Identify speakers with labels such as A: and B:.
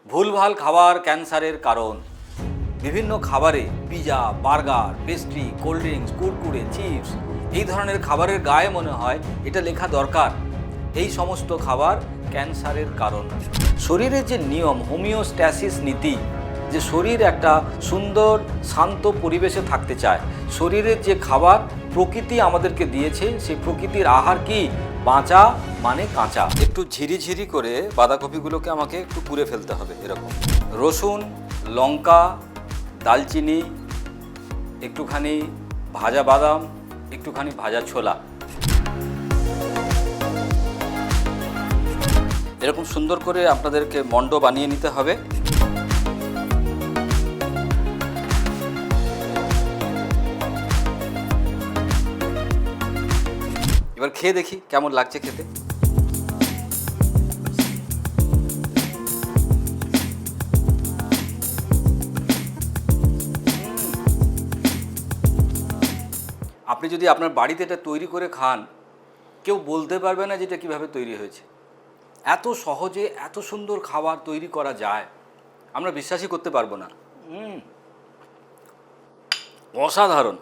A: ভুলভাল খাবার ক্যান্সারের কারণ। বিভিন্ন খাবারে pizza, burger, pastry, cold drinks, Kurkure, chips এই ধরনের খাবারের গায়ে মনে হয় এটা লেখা দরকার এই সমস্ত খাবার ক্যান্সারের কারণ। শরীরের যে নিয়ম, হোমিওস্ট্যাসিস নীতি, যে শরীর একটা সুন্দর শান্ত পরিবেশে থাকতে চায়, শরীরের যে খাবার প্রকৃতি আমাদেরকে দিয়েছে সেই প্রকৃতির আহার কি? বাঁচা মানে কাঁচা। একটু ঝিরিঝিরি করে বাঁধাকপিগুলোকে আমাকে একটু পুড়ে ফেলতে হবে এরকম। রসুন, লঙ্কা, দালচিনি, একটুখানি ভাজা বাদাম, একটুখানি ভাজা ছোলা, এরকম সুন্দর করে আপনাদেরকে মণ্ড বানিয়ে নিতে হবে। এবার খেয়ে দেখি কেমন লাগছে খেতে। আপনি যদি আপনার বাড়িতে এটা তৈরি করে খান, কেউ বলতে পারবে না যে এটা কীভাবে তৈরি হয়েছে। এত সহজে এত সুন্দর খাবার তৈরি করা যায়, আমরা বিশ্বাসই করতে পারবো না। অসাধারণ।